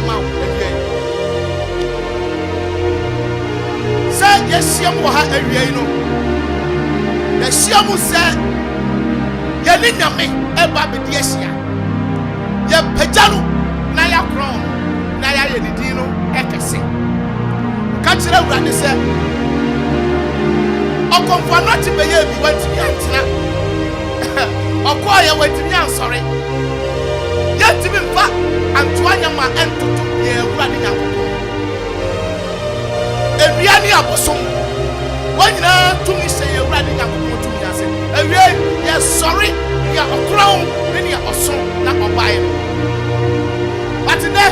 mau ewie say yesiam wo ha ewie no yesiam say ye ni nyame eba be de asia ye pagalo na ya kron na ya ye ni din no ekese ka kire awurade say okonfo no ti be ye bi watimi antina okoya watimi ansore yetimi mfa antoanya ma entoto ye awurade nyankopon ewia ni abosom wanyina tumi se ye awurade nyankopon tumi ase ewia ye sorry ya okron ni ya oso na obaye but ne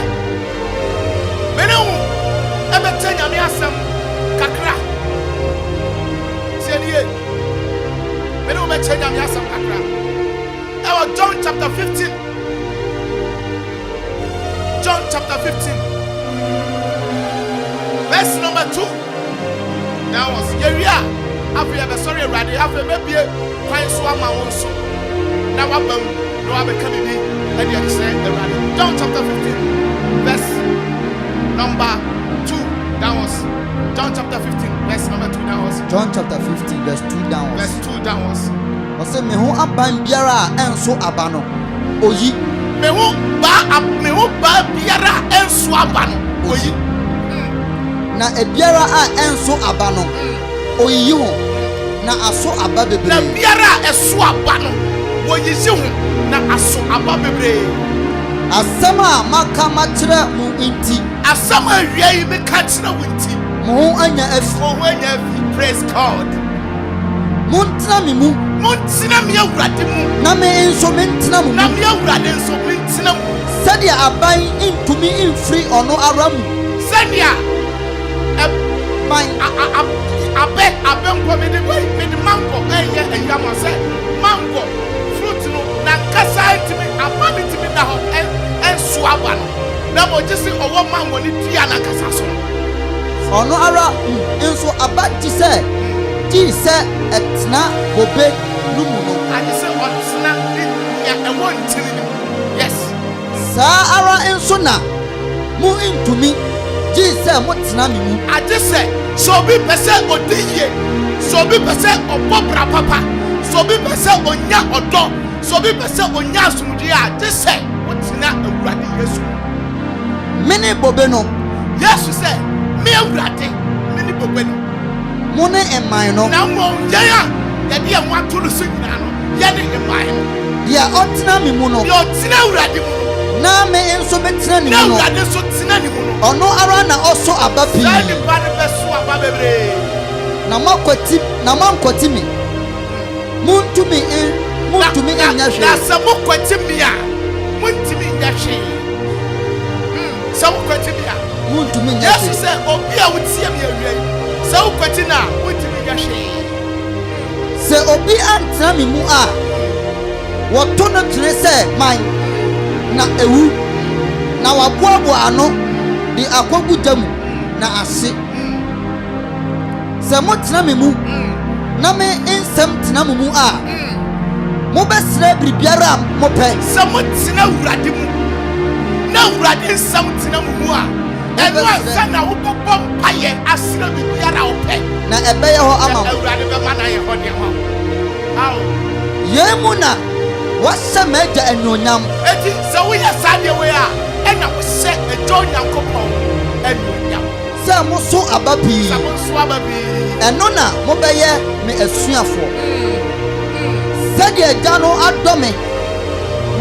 menu ebetenya me asem kakra tienie menu ebetenya me asem kakra John chapter 15 John chapter 15 verse number 2 now was yeria after sorry ready after maybe kwan so ama won so na wabam no abeka bibi e dey say ready John chapter 15 verse number 2 downwards John chapter 15 verse number 2 downwards John chapter 15 verse 2 downwards verse 2 downwards Ose me ho aban biara enso abano oyi me ho ba biara enso abano oyi na ebiara a enso abano oyi ho na aso aba bebre na biara eso abano oyi si ho na aso aba bebre asama maka machire mu inti asama wiai me ka chire wo inti mo anya afi praise God muntina mi mu muntina mi awurade mu na me enso mentina mu na mi awurade enso mentina mu sadia aban intumi infri ono aramu sadia abe nko me de mango eye eyamo se mango fruit no na kasa intimi abami intimi na ho enso aba no na mo jisi owo mango ni dia na kasa so ono ara enso abati se ti se etna bobe numu no ani se otna ya ewo ntiri yes sa ara enso na mu intumi ti se mo tna mi mu ade se so bi pese odiye so bi pese obobra papa so bi pese onya odo so bi pese onya asumdie ade se otna awurade Yesu mene bobe no Yesu se me awurade mene bobe no mo ne eman no na mo ya de e wato no so nyina no ya ne eman no dia otna mi mu no yo tina awurade mu na me enso betina ni mu no na awurade so tina ni mu no ono ara na oso abapi na ni ba ne beso aba bebre na mankoti mi muntumi nya hwe na sa mo kwati mi a muntumi nya hwe sa mo kwati mi a muntumi nya hwe Yesu se obi a wutie mi awia sa wo kwati na muntumi nya hwe se obi antra mi mu a woto no tire se man na ewu na waboabo ano di akwagu jam na ase se mo tena me mu na me ensem tena mu a mo besre bibiara mo pe se mo tena awurade mu na awurade ensem tena mu a eno ansa na wo bom paye asra bibiara wo pe na ebe ye ho ama awurade be ma na ye ho de ho aw ye mu na wasa meja anyonyam eti se wo ya sade we a ena wo se ejo nyankopon anyonyam se mo so abapi se mo so abapi eno na mo beye me asuafo sade eja no adome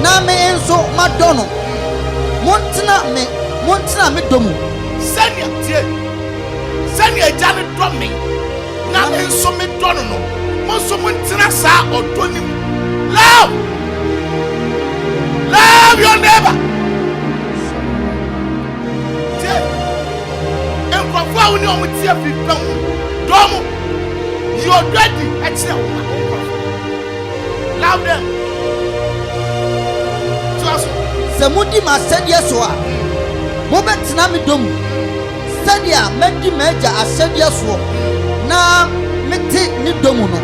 na me enso madono montena me domu sania tie sania eja no dome na me enso me dono no mo so montena sa odonim love your neighbor. And for four no with your feet, Domo, you are ready. Love them. Samudi ma said yes, or Mobet Nami Dom Sadia, Medi Major, I said yes, na Meti Nidomuno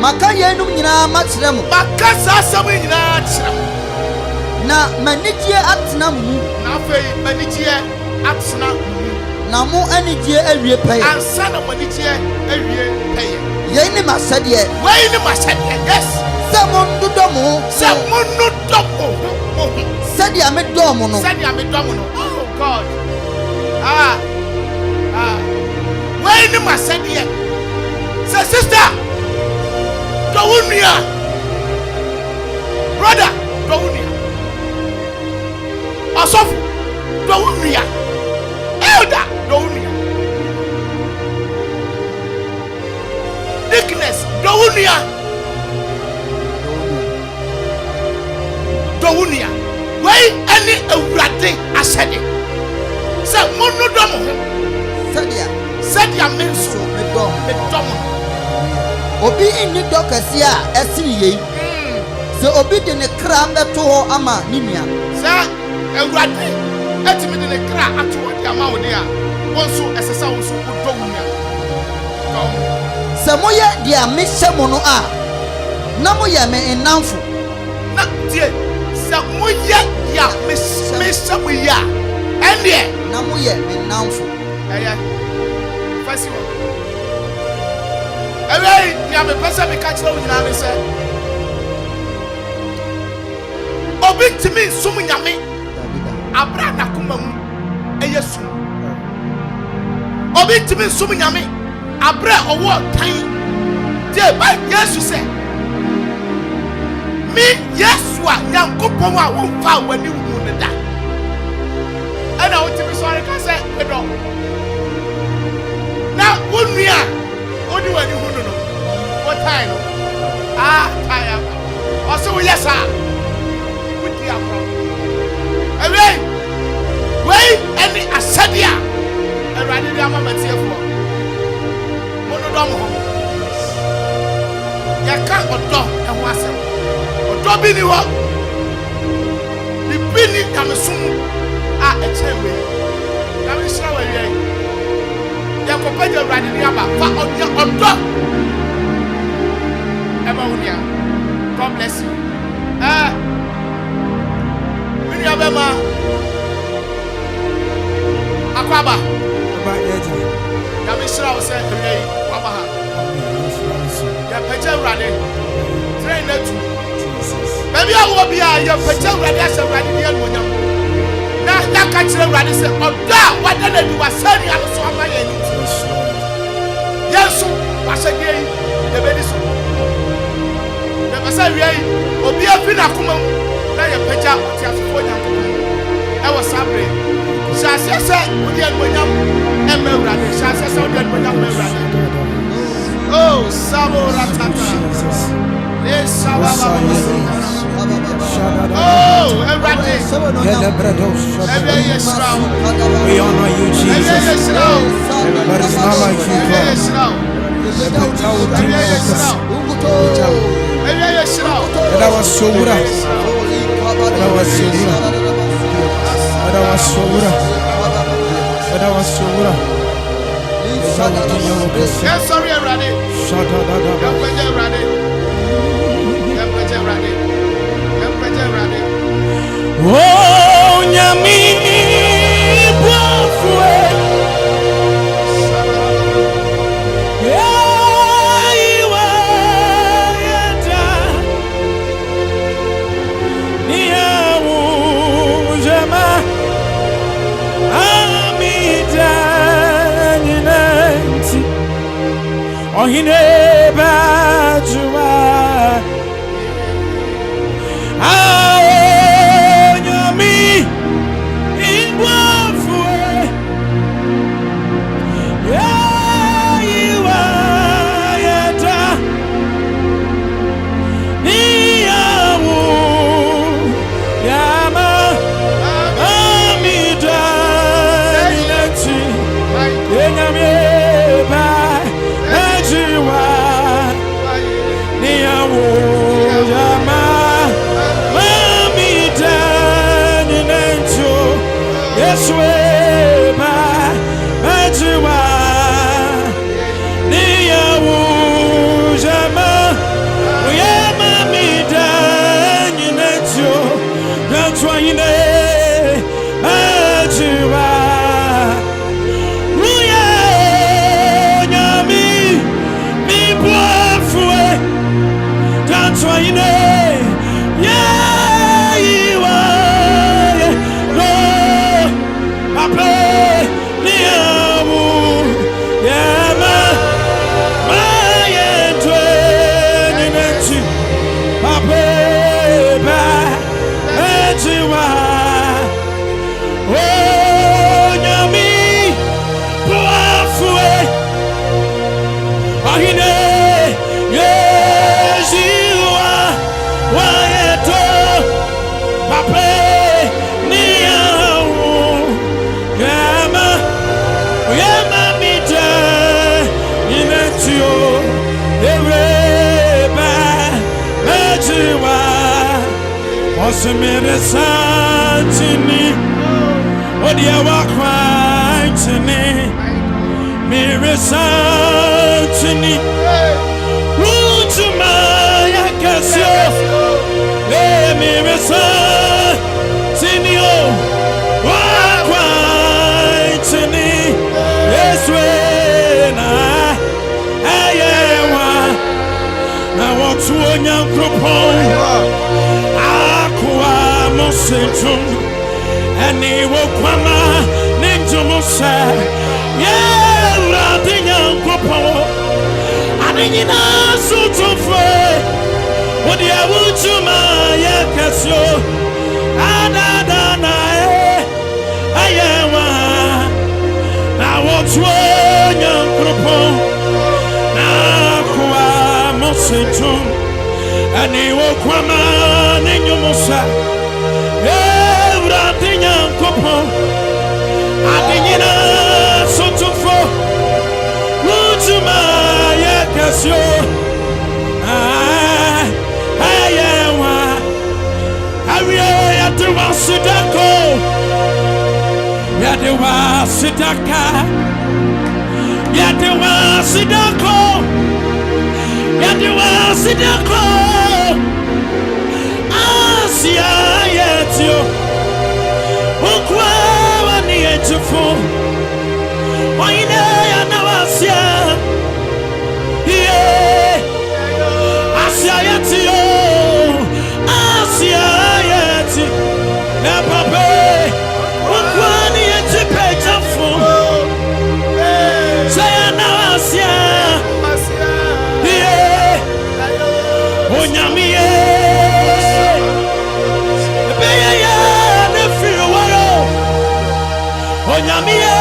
Makaya no much them, Makasa Samina, na na manijie atena mu na afei manijie atena mu na mo anijie awie pɛyɛ ansa na manijie awie pɛyɛ yɛn ne masɛdeɛ wei ne masɛdeɛ yes sɛ mo ndodɔ mo sɛ mo ndodɔ mo sɛdeɛ me dɔ mo no oh God wei ne masɛdeɛ sɛ sister dɔ wo nua brother dɔ wo nua ɔsɔfo dɔ wo nua elder dɔ wo nua dickness dɔ wo nua dɔ wo nua wei ɛne awurade ahyɛde sɛ mono dɔ mo ho sɛdeɛ me nso medɔ mo obi inni dɔ kɛseɛ a ɛsene yei sɛ obi de ne kra bɛto hɔ ama ne nua sɛ awurade ɛtumi de ne kra ato hɔ de ama wo de a wɔn nso ɛsɛ sɛ wo nso wodɔ wo nua sɛ moyɛ deɛ mehyɛ mo no a na moyɛ me nnamfo na tie sɛ moyɛ deɛ mehyɛ mo yi a ɛneɛ na moyɛ me nnamfo ɛyɛ fasi wɔ ɛwɛi nea mepɛ sɛ meka kyerɛ wo nyinaa ne sɛ obi ntumi nsom nyame abra n'akoma mu ɛyɛ sum obi ntumi nsom nyame abra ɔwɔ tan gye ba yesu sɛ me yesu a nyankopɔn a womfa w'ani wu ne da ɛna wotumi sɔre ka sɛ medɔ na wo nua wode w'ani hu no wotae no tae aba ɔsɛ woyɛ saa wodi akorɔ ɛwei wei ɛne asɛdeɛ a awurade de ama matiefoɔ monodɔ mo ho yɛka ɔdɔ ɛho asɛm ɔdɔ bi ni hɔ ne bi ni nyamesom a ɛkyerɛ wei nyame hyerɛ wɔ awiei yɛkɔpɛ gye awurade ne aba fa ɔnyɛ ɔdɔ ɛma wo nua God bless you me nua bɛma akɔ aba nyame hyerɛ wo sɛ awiei waba ha yɛpɛgye awurade train na tu baabi a wɔ bi a yɛpɛgye awurade ahyɛ awurade ne animuonyam na yɛaka kyerɛ awurade sɛ ɔdɔ a wada no adi wasɛnnua no so ama yɛn no nti yɛn so wahyɛdeɛ yi yɛbɛdi so yɛpɛ sɛ awia yi obi afi n'akoma mu na yɛpɛgya ɔteasefoɔ nyankopɔn ɛwɔ saa bere hyɛ aseɛ sɛ wode animuonyam ɛma awurade hyɛ aseɛ sɛ wode animuonyam ma awurade oh sabo ratata le sababa oh everybody we honor you, Jesus. There is none like you, God. That was so good. That was so good. That was so good. That was so good. Yes, sorry, ready. Shut up, ready. Oh, Nyami, Buffue. Yeah, you are Niamu Jama Amida Ninanti Ohine Bajua. That's why Twumhene Ajiwa Uye Nyami Mi Bwafwe Twumhene Yewa No Papa Niamu Yama Mayentwe Ninenchi Papa Ajiwa Oh Nyami Bwafwe Ahine Yejiwa Wayeto Pape Niyahu Yama Yama Mita Inetio Eweba Ajiwa Osemere Santini Odia Wakwaitini Mere Santini Utuma Yakasio Mere Santini Wakwaitini Yeswena Ayewa Na watu Akropong-Akuapem Ani wokwama ninjumusa Yera dinyankopo Anina sutufwe Wodi awutuma yakasyo Adadana ayewa Na watu Akropong-Akuapem Ani wokwama ninjumusa Yera dinyankopo Adinina sutufo Wutuma yakasyo Ayewa Awiye yadewa sidako Yadewa sidaka Yadewa sidako Yadewa sidako Asia yetio Ukwa wani etufu Waine ya nawasia Asia yetio Asia yeti Na pape Ukwa ni etipe chafu Saya nawasia Onyamie Beye nefiri waro Onyamie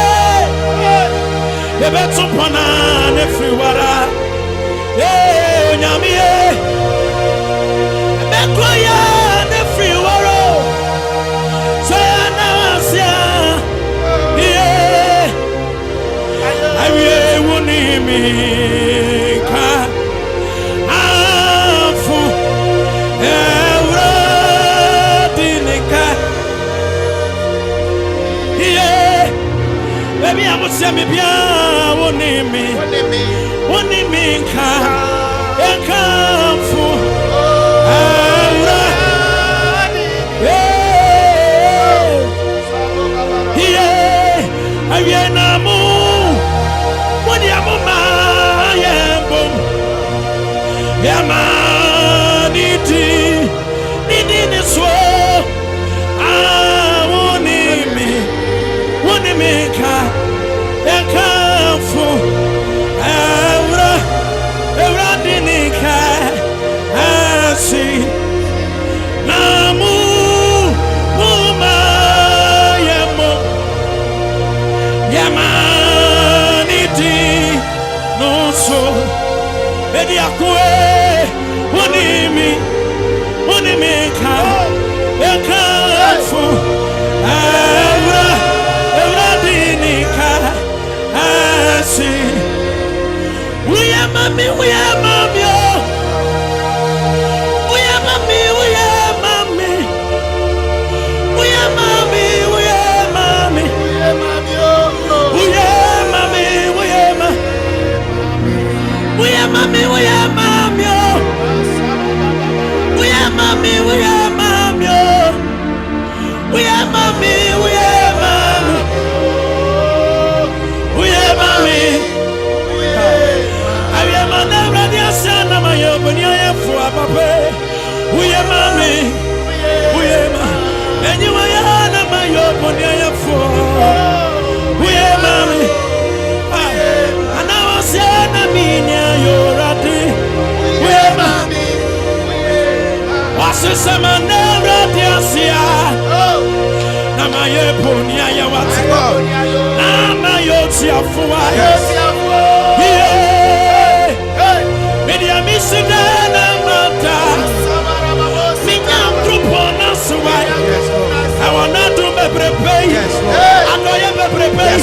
Ebetupana nefiri wara Onyamie Ebekwaya nefiri waro Sayana wasia Awie wunimi ka Afu Euradinika Baby, I would say me bia wonimi nka Akamfo Aura Awie namu Wodi amuma yembom Yama nidi niswo wonimi nka Akamfo Euradinika Asi Namu Muma Yemo Yamaniti Noso Edi akwe Wonimi nka Akamfo Euradinika Asi We are mommy, we are mommy, we are mommy, we are mommy, we are mommy, we are mommy, we are mommy, we are mommy, we are mommy, we are mommy, we are mommy, we are mommy, Masama never diasia. Namaye ponia ya wati. Namayo tiafua. Yeah. Media misina na mata. Minya Akropong na suwai. I wanna do me prepare. I know you me prepare.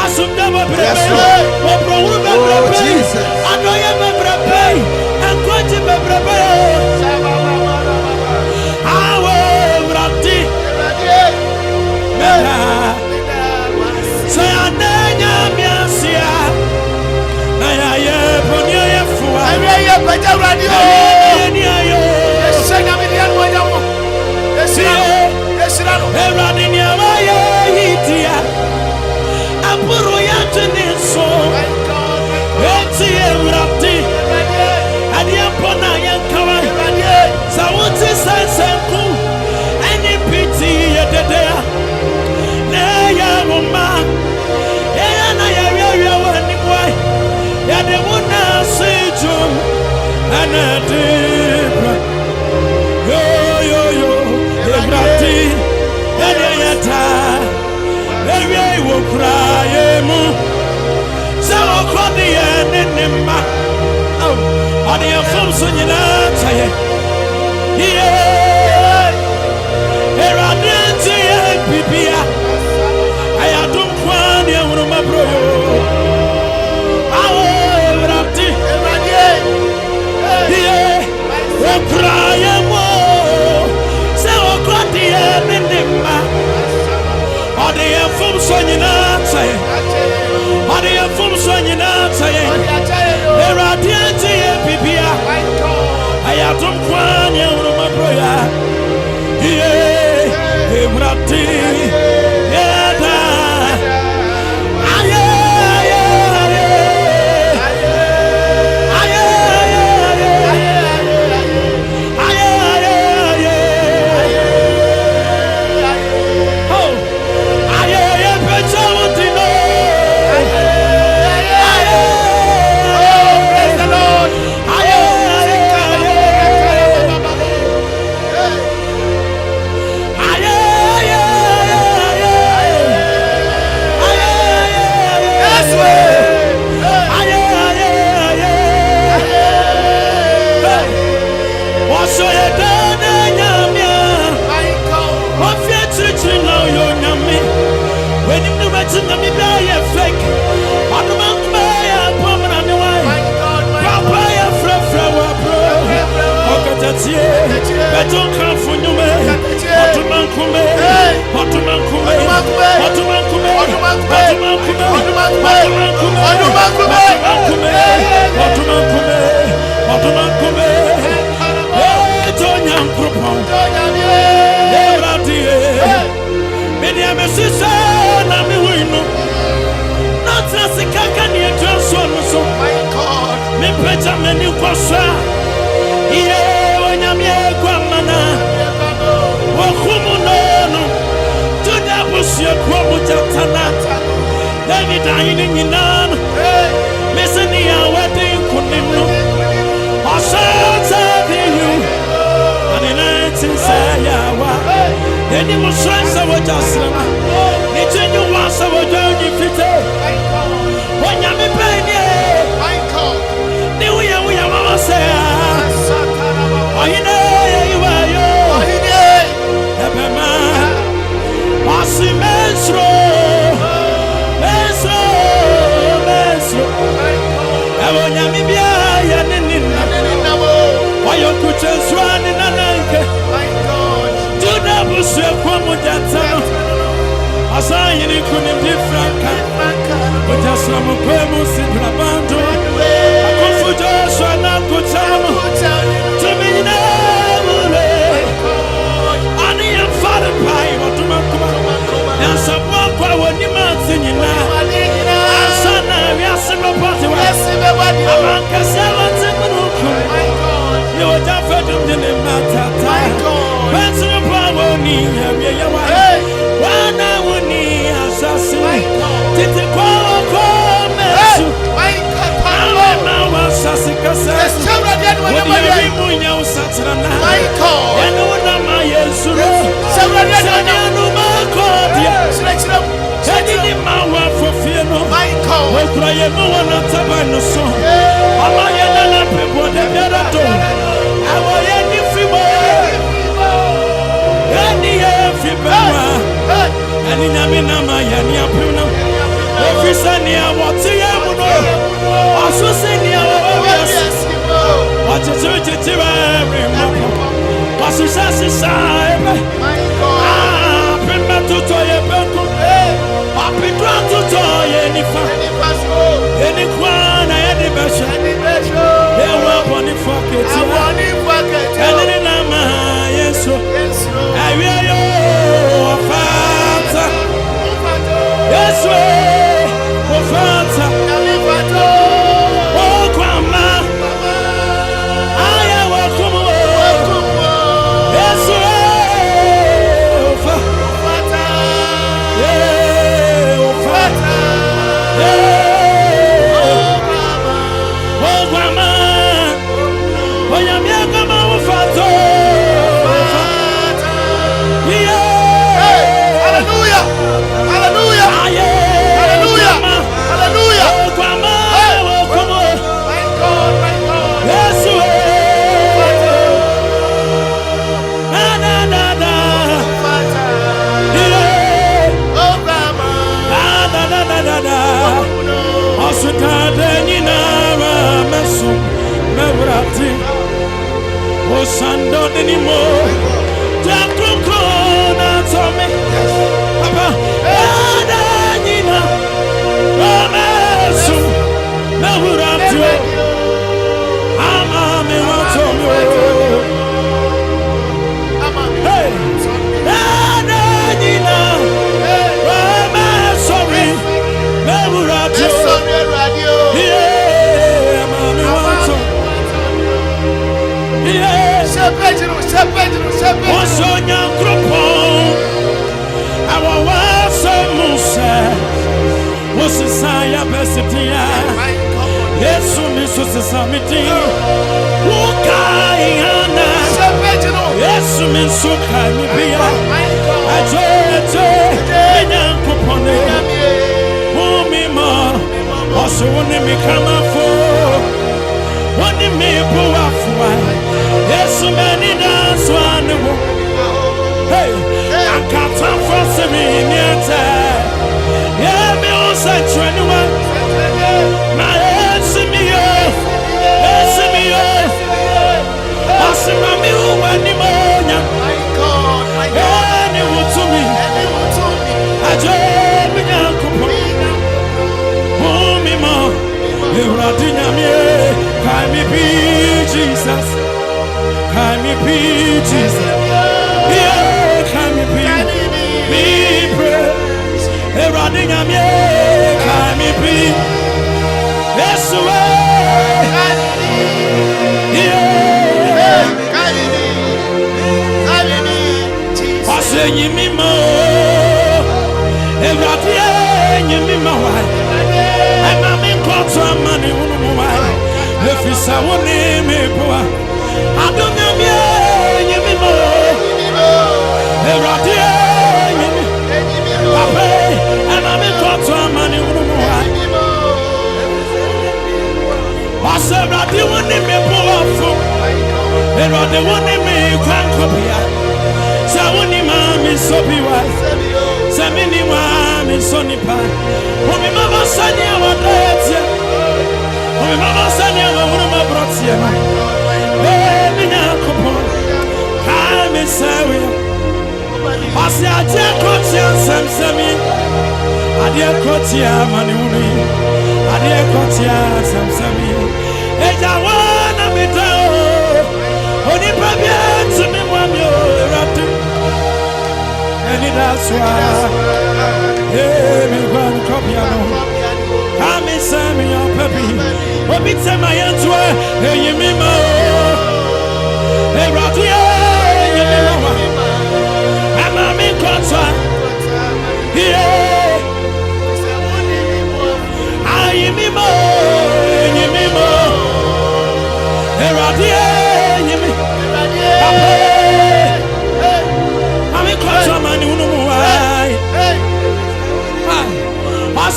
Asumda me prepare. Obro me prepare. I know you me prepare. And Kwaji me prepare. Awe vrati. Mera. Say anenya miasia. Na ya ye ponia ye fuwa. Aye ye beja radio. Ni ayo. Shega mi dia mo jamu. Esirano. Eradi ni amaye hitia. Apuru ya teniso. Eti erati. Adi apona yankawa. Sawuti sensenku. Any pity yededea. Neya woma. Eya na ya wani boy. Yade wuna sejum. Anadibra. Yo. Ebrati. Yata. Ewe wo kraye mu. Sawo kwadi enema. Adi afom so nyina taye. Eradenti bibia. Ayadum kwani ewuru mabro. Awo ebrati. Wo kraye mu. Sawo kwadi enema. Adi afom so nyina taye. Adi afom so nyina taye. Eradenti bibia. Ayadum kwani ewuru mabro ya. Ebrati. Yada. My God.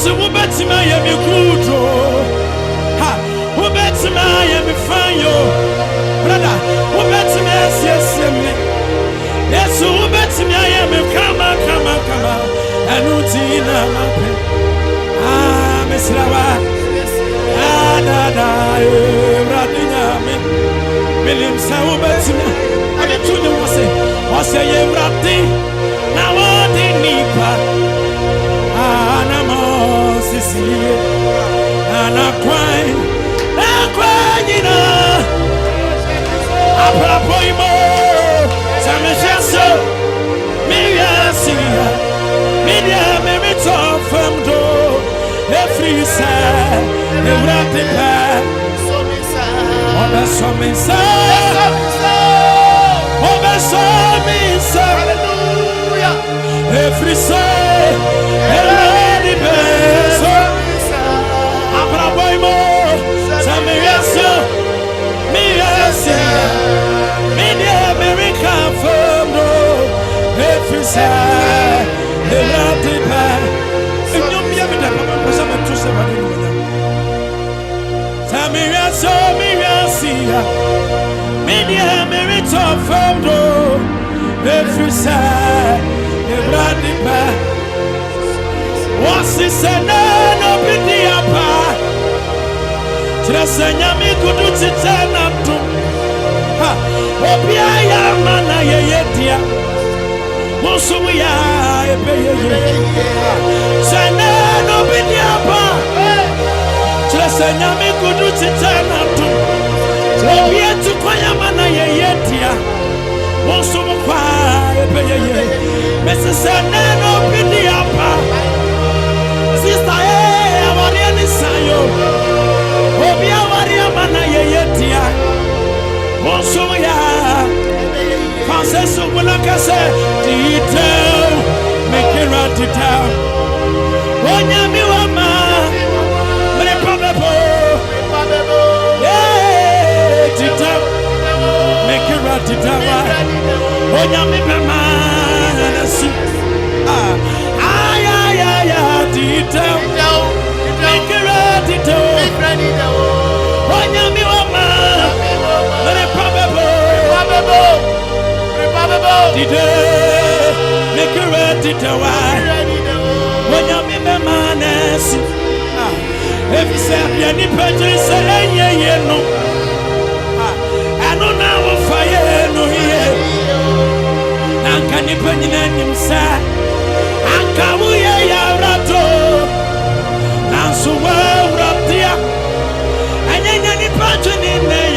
What's a woman to my yummy good? Ha, who bets my yummy fine, yo, brother, who bets me, yes, yes, who bets me, I am a come on, and routine, ah, Miss Lava, William Sao bets me, I get to the was a year rapti, now what they need. Anamo Sicily, and I cry, you know. Apropoimo, Samejaso, Miriasia, Media Merito from Do, every side, the rapid path, over some hallelujah, every side, every best, Apropoimo, Samejaso, Miriasia, Media America from Do, every side, the rapid path. Samira so Mirasia, Media Merito from Do, every side, the bloody back. What's this and no pity apart? Just a yammy could do to turn up to Opia Mana Yetia. Also, we are a Sana no pity apart. Just a yammy could do to turn up to Opia to Quayamana Yetia. Also, quiet, Mrs. Sana no pity apart. Sister, I want any sayo. Obia Maria Mana Yetia. Also, we are Francis Mulakase, detail, make it right to town. When you mama, but a probable, yeah, detail, make it right to town. When you mama, detail, make it right to town. When you mama, but a probable. Make a ready to when you're in the manas. If you say any purchase, no. I don't know fire, no here. And can you put in him, sir? And come we are rato. And so well, Raptia. And any purchase in there.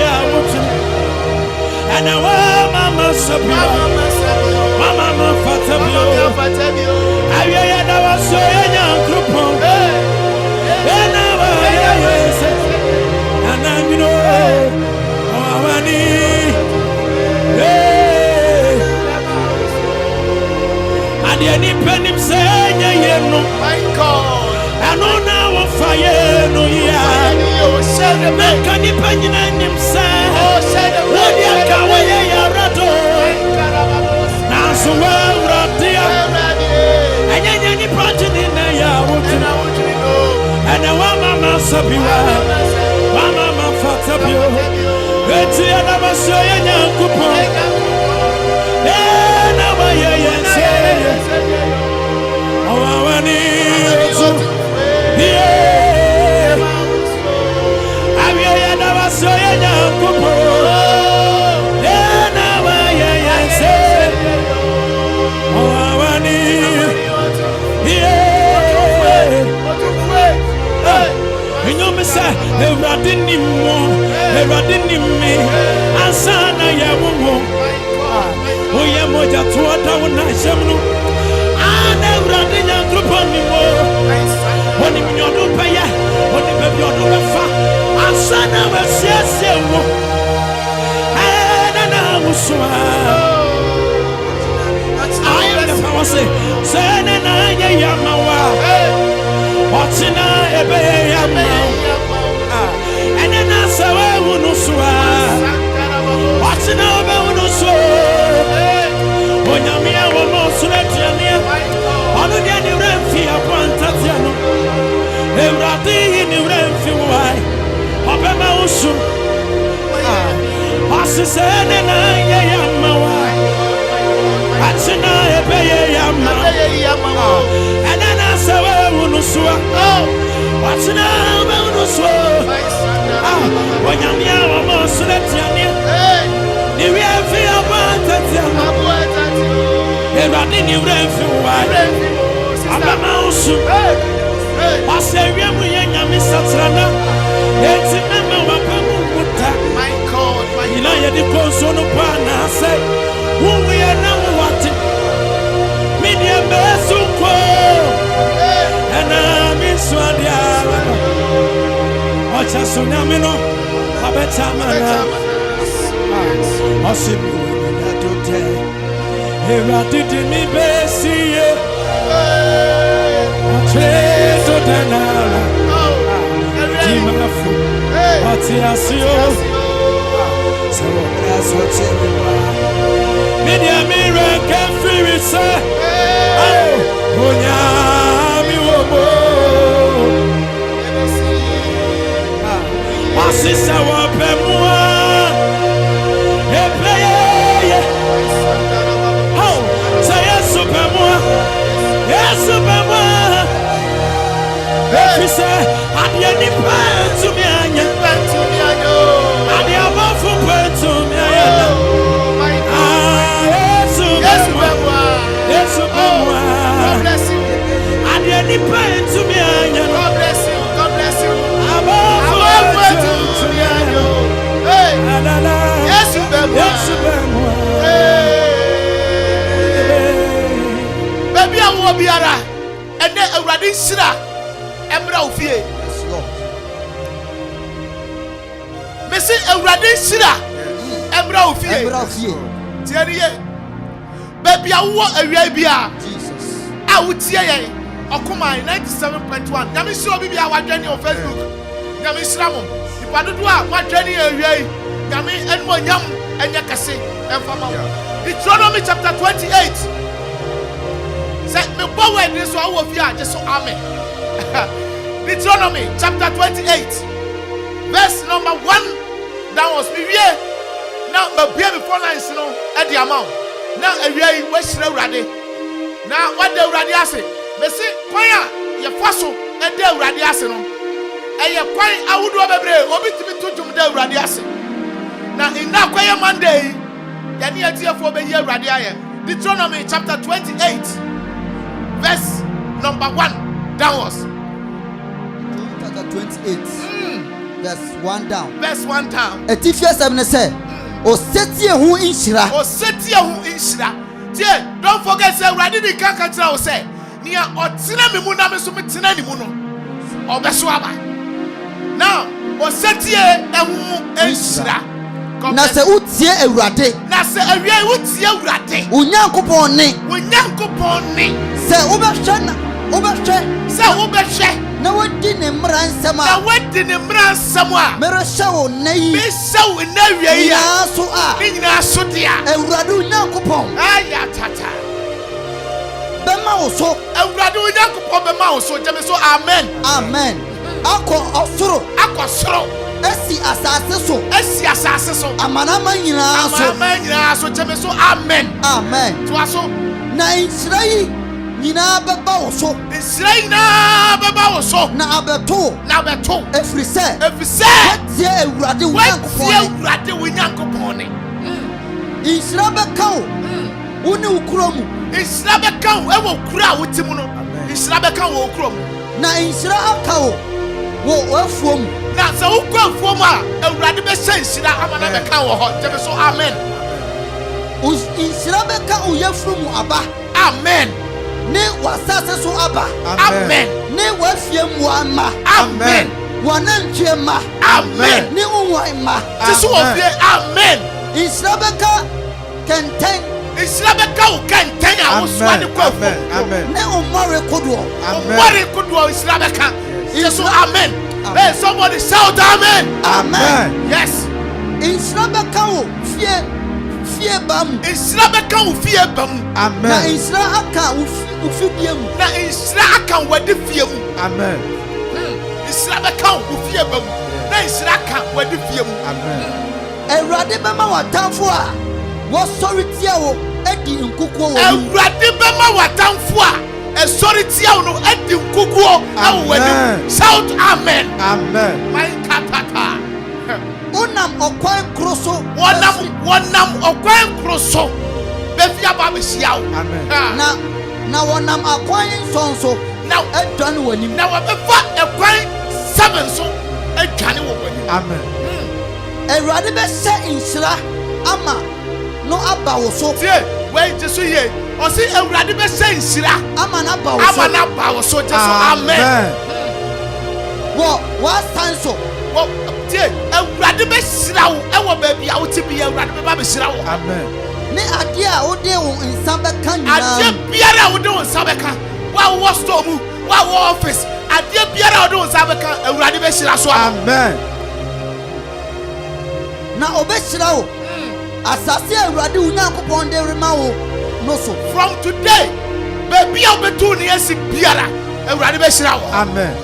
And now, Mama Sabia. Mama Fatabio, I never saw a young Akropong. And now I say, and then you know, I need. And the any penny say, no, my God, I know now of fire, no, yeah, can you penny and him say, what you can wear your rattle? So well, Raptia, and any project in there, and a Mama Sabia, Mama Fatabio, it's the other saying, Akuffo, and I say, oh, I need yeah, I never saw a Akuffo. Everybody me, and son, I am one. Oh, yeah, Moja to what I want to show you. And everybody young group on me more. When you do pay, when you have your door, and son, I was yes, and I was so. I am the power say, son, and I am my what's in a baby? And then I say, I will not swear. What's in our no swear? When you're me, I will not sweat you near. On the end, you ran for your one Tatiano. What's now about us? When you're near a monster, the real fear about that. You're running your refuge. I'm a mouse. I say, we are Mr. Trana. It's a member of my God, my United Consul of Pana say, who we are now watching. Media best to call. And I'm in Swadia. Watch us on Yamino. I bet I'm a ship. I don't tell. Here I didn't even see you. Trace of the Nala. Timafo. What's your so that's what you media mirror can feel it, sir. Oh, Onyami Wobo. What's this our Pemua? Oh, say yes, Supermua. Yes, Supermua. If you say, I'm the plan to me, I'm the above for plan to me. Yes, Supermua. God bless you. I'm the plan to me. God bless you. God bless you. Above for to me. Hey, yes, Supermua. Yes, Supermua. Hey, baby, I will be ara. And then a radin sira. Embra ofie. Yes, Lord. Me say Ewrade sira. Embra ofie. Embra ofie. Tiariye. Baby awo awia bia. Jesus. Awutie ye. Okoma 97.1. Nyame sira bi bia wadwani on Facebook. Nyame sira mo. Ipadodo a wadwani awia yi. Nyame enmo nyam enya kase emfama. Deuteronomy chapter 28. Say me bo word this so awo fie a je so amen. Deuteronomy chapter 28 verse number 1 that was me now my baby before lines no at the amount now a really west ready now what the radiasi me say choir your faso and the radiasi no and your choir I would do obi to the radiasi now in that choir Monday yani atia for be year radiasi Deuteronomy chapter 28 verse number 1 that was 28 verse 1 down. Verse 1 down. Etifia 7 say, O setie hu inshira. O setie hu inshira. Tie, don't forget say Radi di kan kan tira o say, nia otena me mu na me so me tena ni mu no. Obeso aba. Now, o setie ehu inshira. Na se utie Ewrade. Na se awie utie Ewrade. Onyankopon ni. Onyankopon ni. Se obehwe na, obehwe. Se obehwe. Na wadi ne mransama. Na wadi ne mransama. Mereshawo nei. Meshawo na wie ya. So a. Nyina so dia. Ewrade Onyankopon. Aya tata. Bema wo so. Ewrade Onyankopon bema wo so. Jeme so amen. Amen. Akọ osoro. Akọ soro. Esi asase so. Esi asase so. Amanama nyina so. Amanama nyina so. Jeme so amen. Amen. To aso. Na Israel nyina beba wo so. Israel na beba wo so. Na abeto. Na abeto. Efrise. Efrise. Tie Ewrade Onyankopon. Tie Ewrade Onyankopon ni. Israel beka wo. Woni ukromu. Israel beka wo e wo kura wotimu no. Israel beka wo ukromu. Na Israel aka wo afuom. Na se wo kwa afuom a Ewrade be shan sira amana beka wo ho. Jebe so amen. Israel beka wo yafrumu aba. Amen. Ne wasase so aba. Amen. Ne wafiem wa ma. Amen. Wanantwe ma. Amen. Ne unwan ma. Tisu ofie amen. Israbeka kenten. Israbeka o kenten a wo swade kwafo. Amen. Ne umare kodo. Umare kodo Israbeka. Tisu amen. Hey, somebody shout amen. Amen. Yes. Israbeka o fie bam. Israbeka o fie bam. Amen. Na Isra aka ufibiemu. Na Isra aka wade fiemu. Amen. Isra beka ufiebam. Na Isra aka wade fiemu. Amen. Ewrade bema watamfo a wo sorry tia wo edi nkukuo wo. Ewrade bema watamfo a sorry tia no edi nkuguo awani. Shout amen. Amen. My katata. Onam okwan kroso. Wonam okwan kroso. Befia ba behia wo. Amen. Na wonam akwan nsonso. Now edwane wani. Now abefa ekwan 7 so edwane wo wani. Amen. Erade be se inshira ama no aba wo so. Tie, we jesu ye. O si Erade be se inshira Ama na ba wo so. ama na ba wo so jesu. Amen. Wo stand so. Wo tie, Erade be shira wo e wo ba bia wo ti bi Erade be ba be shira wo. Amen. Ne ade a wo de wo nsa be kan nyina. Ade biara wo de wo nsa be ka. Wa wo store mu, wa wo office. Ade biara wo de wo nsa be ka Erade be shira so. Amen. Na obeshira wo. Asase Erade Onyankopon de rema wo no so. From today, baby obetu ni esi biara Erade be shira wo. Amen.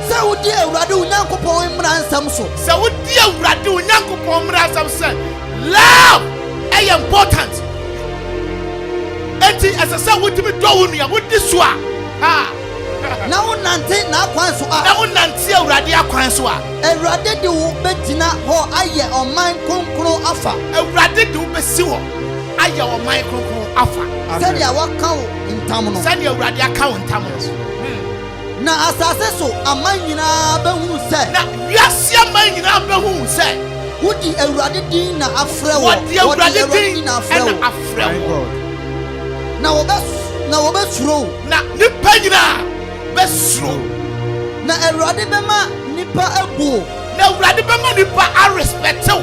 Se wo di Erade Onyankopon mmra nsam so. Se wo di Erade Onyankopon mmra nsam se love is important. Enti asase wo di mi do wo nua wo di so a. Na wo nante na akwan so a. Na wo nante Erade akwan so a. Erade de wo betina ho aye oman konkron afa. Erade de wo besi wo aye oman konkron afa. Se dia waka wo ntam no. Se dia Erade aka wo ntam no. Na asase so aman nyina behu se. Na wiase aman nyina behu se. Wodi Erade din na afrɛ wo. Wodi Erade din na afrɛ wo. Na wo besuro. Na nipa nyina besuro. Na Erade bema nipa ebu. Na Erade bema nipa a respect you.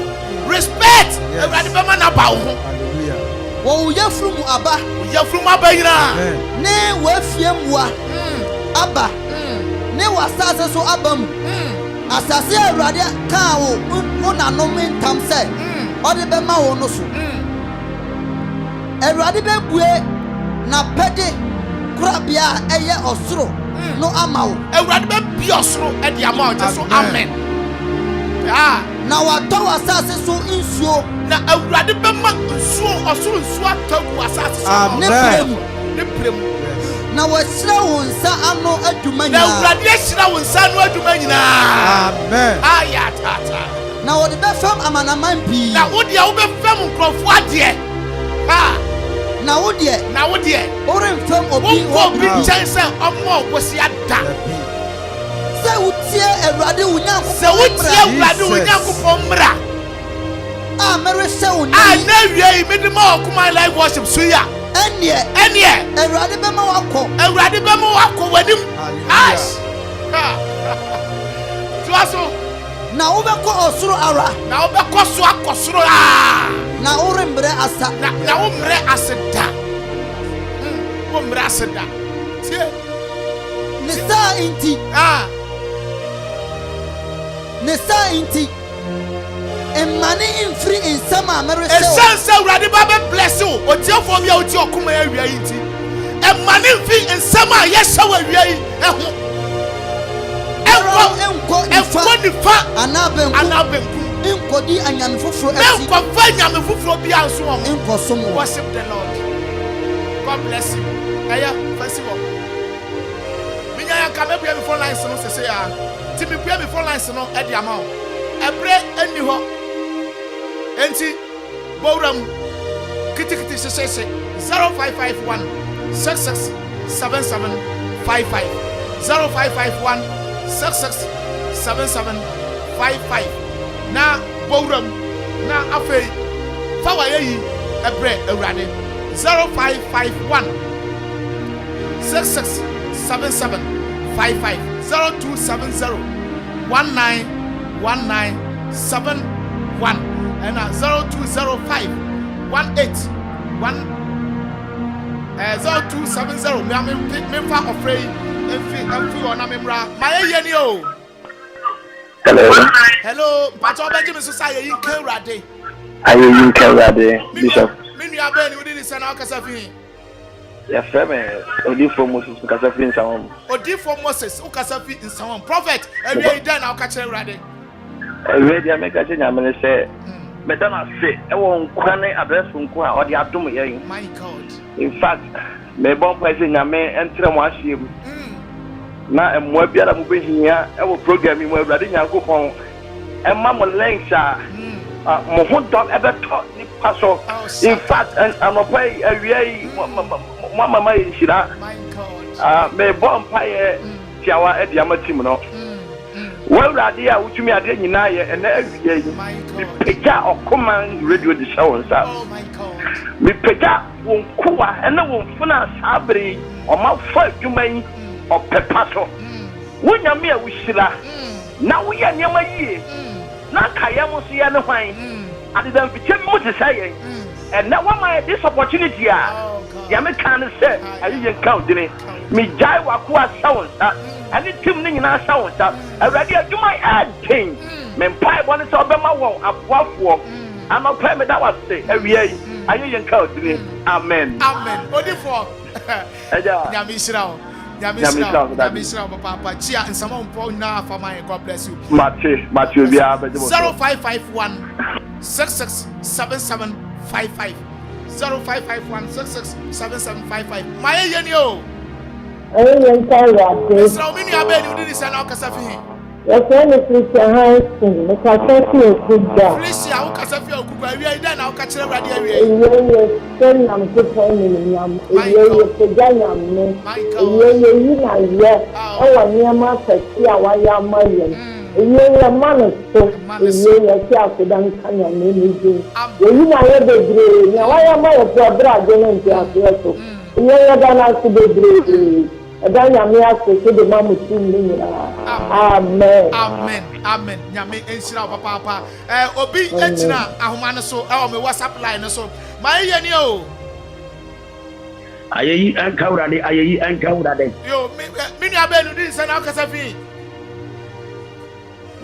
Respect. Erade bema na ba wo. Hallelujah. Wo yafru mu aba. Ya from aba nyina. Ne wo afie muwa. Aba. Ne wasase so aba mu. Asase Erade kan wo na no mentam se. Ode bema wo no so. Erade bebue na pede kurabia eye osoro no ama wo. Erade be bi osoro e di ama o jesu. Amen. Na wato wasase so nsuo. Na Erade bema nsuo osoro nsuo atagu asase so. Amen. Ne prem. Na wasira wo nsa ano adwuma Na nyina. Erade ashira wo nsa no aduma nyina. Amen. Aya tata. Na wo de befam amanaman pi. Na wo dia wo be fam nkrofo ade. Na wo de. Na wo dia. Oremfam obi Wo bi chance omo obosi ada. Se utie Erade Onyankopon. Se wo tie Erade Onyankopon mmra. Mere se wo Na wie me de ma okuma live worship so ya. Enie. Erade bema wako. Erade bema wako wanim. Ash. Tuaso. Na wo beko osoro ara. Na wo beko so akosoro Na orembre asa. Na wo mre aseda. Wo mre aseda. Tie. Ne sa inti. Ne sa inti. Emani infri insama mere se. Esanse Erade ba be bless you. Otiefo bia oti okuma ya wia inti. Emani infri insama ye shawa wia yi. Eho. Enko nifa anabenku. Enkodi anyame foforo esi. Enko fa anyame foforo bia nso o. Enko somo. Worship the Lord. God bless you. Aya, festival. Minya ya ka bia before lines no sese ya. Ti me bia before lines no e di ama o. Ebre eni ho. Enti bowram kitikiti sese 0551 667755 0551 667755 na bowram na afei fawa yi ebre Erade 0551 667755 0270 191971 and 0205 0270 me fa ofrei emfi ona memra maye ni o. Hello pato Benjamin so say yin kan Erade aye yin kan Erade bishop me nua ba ni wodi ni sana okasa fi ya frame Odifo Moses okasa fi nsawon Odifo Moses okasa fi nsawon prophet ewie dan na okasa Erade ewie dia me ka che nyame se medana se e won kwane address nko a odi adom yen. My God. In fact me bon pa se nyame entre mo ahiem na mo biara mo behia e wo program mo awurade nyankopon e ma mo links a mo ho don e be to ni paso in fact anopa awie mama yinshira me bon pa ye tiawa e dia matim no wo awurade a wutumi ade nyina ye ena awie yi mi pega okoman radio de show nsa mi pega won kuwa ena won funa sabri o ma fa dwuman o pepaso wonya me a wushira na wo ya nyama yie na kaya mo so ya ne hwan ade dan fiche mo te say and na one my this opportunity ya me kan say ayi yen count ni mi jai wa ko asawon sa ani tim ni nyina asawon sa awurade adwuma adin me mpai bo ne so be ma won aboafo ama pray me that was say awie ayi yen count ni amen odifo nyamishira papa chia and some na for my God bless you Matthew 0551 667755 0551 667755 my yenio so many abedi udi say na okasafi yes when Christian high school the cafe okuga Felicia okasafi okuga wi ida na okachire rade awi yes sen nam ko training nyam yes pejanyam ne yes na ye e wa niam afasi a wa ya mayen yes man so yes ya kudan kanya ne ni yes na ye bebre na wa ya mayo bra de ne nti aso yes da na su bebre nyame aso de mamu tin amen nyame enshira papa obi etina ahoma ne so e me WhatsApp line ne so my yeni o ayeyi ankawrade yo me nua benu din se na okasa fi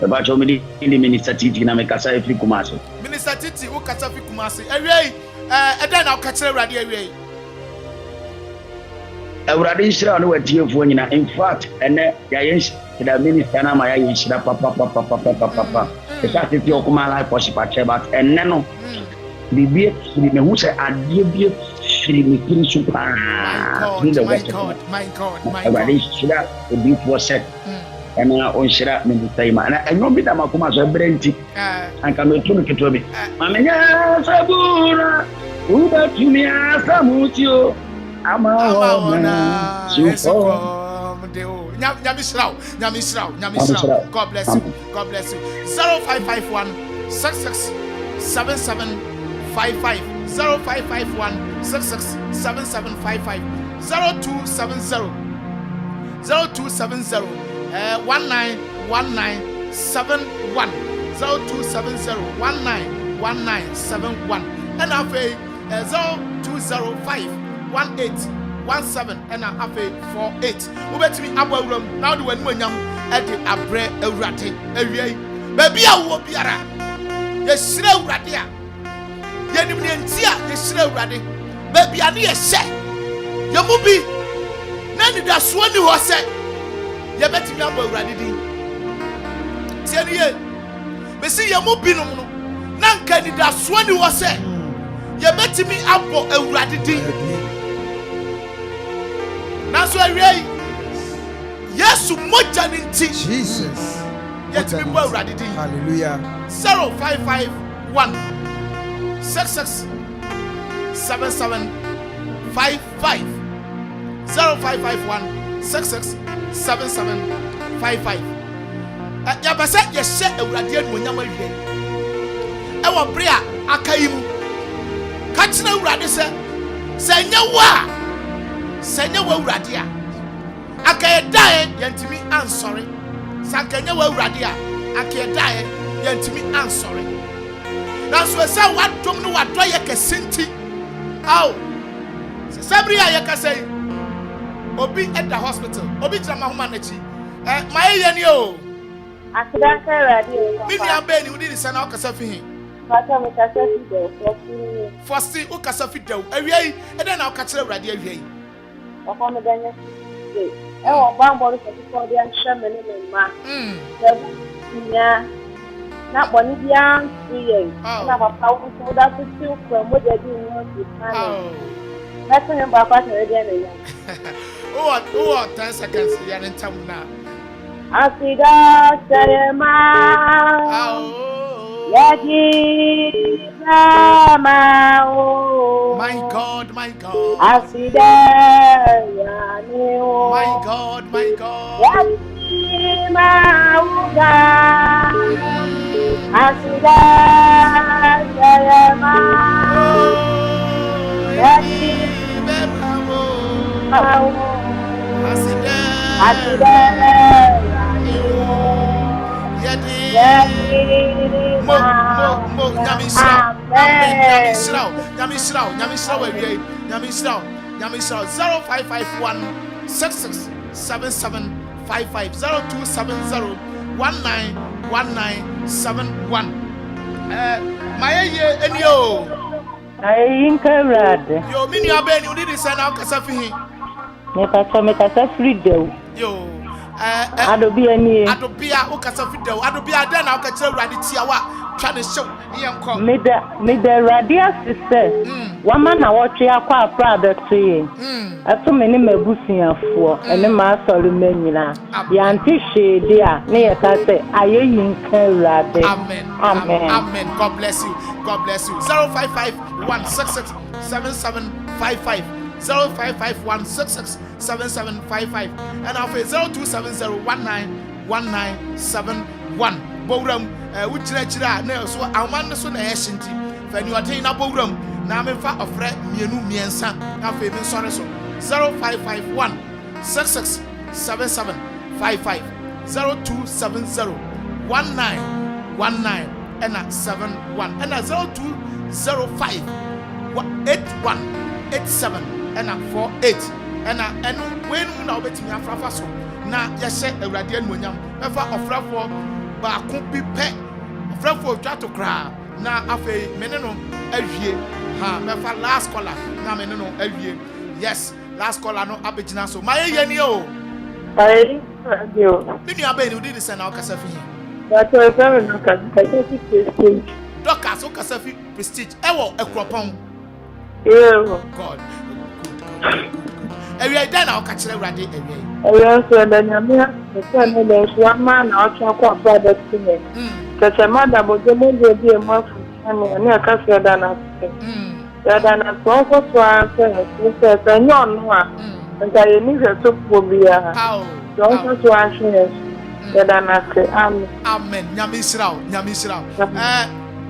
ba cho me di minister titi na me kasa fi kumase minister titi wo kasa fi kumase awie eda na okachire rade awie awurade nhyira no watiefo nyina in fact ene ya da minister na ma ya nhyira papa esa tete okuma life worship at but ene no bibie firi me hu se ade bie firi me kin so pa my god awurade nhyira obi for set ene on nhyira me taima na enyo bi da makoma so brenti anka me tunu ketobi amenya sabura uba tumia samutio Amawona Nyamishrao. God bless you. 0551 667755 0551 667755 0270 191971 0270 191971 and after 0205 1817 and afe 48 ubetimi abawuram now the one nyam e de abre awurade awie baby a wo biara ye sire awurade a ye nim ne ntia ye sire awurade baby a ne ye hye ye mu bi na ni da so ni ho se ye betimi abawurade din tie ni ye be si ye mu bi no na nka ni da so ni ho se ye betimi abo awurade din na so awie Yesu moja ninti Jesus yetimi bo awurade din hallelujah 0551 66 77 55 0551 66 77 55 ya basa ye hye awurade anuonyam awie e wo bre a akayimu ka kina awurade se nya wa nya wa awurade a akayedae yantimi ansori sankanya wa awurade a akayedae yantimi ansori na so se wadom no wadoye kesinti aw sabri a yakasai obi at the hospital obi jama homa na chi my yeni o Akida radio mi nua be ni udi ni sana okasa fi Bata mo kasa fi do fosi okasa fi do awie e na okachire awurade awie Ọkọ mi danye e wo ba mbọ so ko dia nhwe me ne ma na boni bia nsiye na papa wo so da so ko mo je di no ti pan That's when I'm back again. Oh, 10 seconds. You're in town now. Asida Sayama. Yagi Rama. My God. Asida Yani. My God. Yagi Mauga. Asida Sayama. Yagi Nyamishrao 0551 667755 0270 191971. My enyo. Ayin Karad. Yo, mini abeni you did send out Kasafi. Mekasa free dew. Yo, Adobe any. Adobia, Okasafido, Adobia, then I'll catch a raditiawa, trying to show Yanko. Mid the radius sister. One man I watch your quite proud of tree. As so many mebusian for, and the master menina. The anti dear, near Kase, Ayin Karad. Amen. God bless you. 055-166-7755. 055-166-7755 and I'll 0270-191971. Bogram, which lecturer, no, so I want to know Shinty. When you attain a bogram, now I'm in fact of Fred, Mienu Miensa, now famous sorry so 0551-66-7755 0270-1919 and at 71 and at 0205-8187 and at 48 and when now bet me afrafa so na ya she awrade anuonyam mefa ofra for ba ko bi pe ofra for twato kra na afei mene no awie ha mefa last caller na mene no awie yes last caller no abegina so my yeni o Ayi radio. Bini abeni udi disen na okasafi But I don't know Kasafi prestige. Doctor so Kasafi prestige ewo Akropong. Yeah. God. Area then I'll catch the radio area. So then you the son of one man out of our brother to me. Because a mother was the most be a month and I can't say that. Then I saw what to answer, and you're and I need a soup will be a house. Don't to answer. Then I say, Amen. Nyamisrao.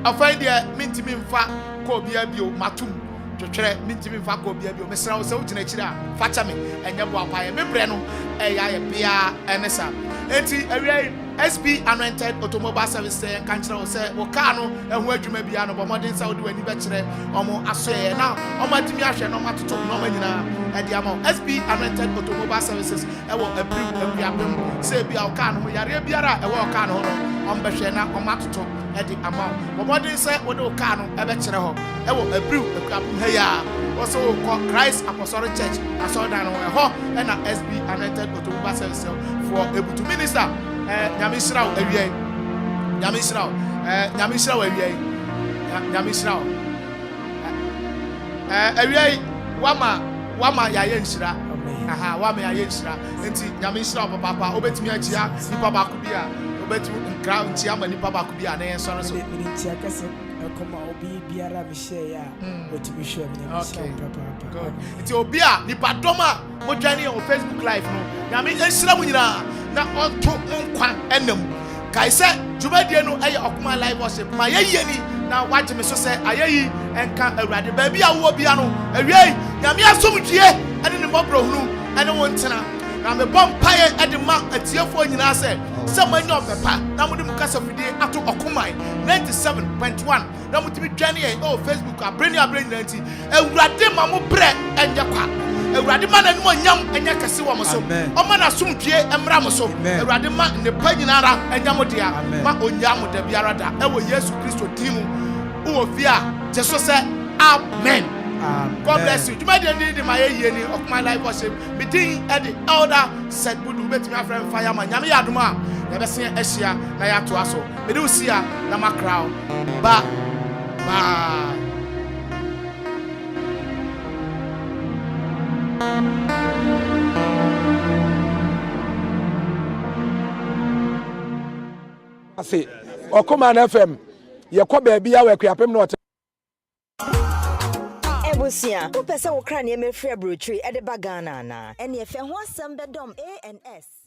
I find the minty fa ko bia bio matum. Twetwere mintimi fa ko bia bio mesra wo se wo gina kira facha me enye bo apaye me bre no eya ye bia enesa enti awie SB Anointed Automobile Service kan kira wo se wo car no ehu adwuma bia no bo modern sa wo de wani be kire omo asoye na omo atimi ahwe no matoto no manyina edi ama SB Anointed Automobile Services ewo abiapem se bia wo car no yare biara ewo car no ombehwe na omatoto edi ama bo modern sa wo de car no ebe kire ho ewo abriu akuapem heya also call Christ Apostolic Church asodan no ho na SB Anointed Automobile Services for able to minister Nyamisrao awie awie wama ya yenshira aha wama ya yenshira enti Nyamisrao papa obetimi achia nipa ba ku bia obetimi nkra nti ama nipa ba ku bia na yenso no so nti akase koma obi biara mi share ya otimi share mi papa nti obi a nipa doma mo dwane on Facebook live no nyame yenshira mu nyina na onto nkwa enam kai se djubadie no eye okuma live worship ma yeyeni na wagye me so se ayeyi enka awurade ba bia wo bia no awie nyame asomdue ene ne mobro hunu ene wontena na me bom paye ede ma atiefo nyina se manyo pepa na mudi mukasa fidie ato okumai 97.1 na mutimi dwane e Facebook abreni nanti awurade ma mo bre enye kwa Awurade ma nanu anyam enya kase wo mo so o na sumdue emra mo so awurade ma ne pa nyinara enya mo dia ma onya mo da biara da e wo Yesu Kristo timu wo fia jeso se amen. God bless you. Juma de my yeni of my life worship meeting at the elder Seth Budu bet my friend fireman nyame yadoma ya be se ehia na ya to aso me do sia na makrao ba Ase Okuma FM yekọ baabi ya we Akuapem no Ebusia, who pese wo kra ne me frɛ brotri e de bagana na. Ene efe ho asɛm bedom ANS.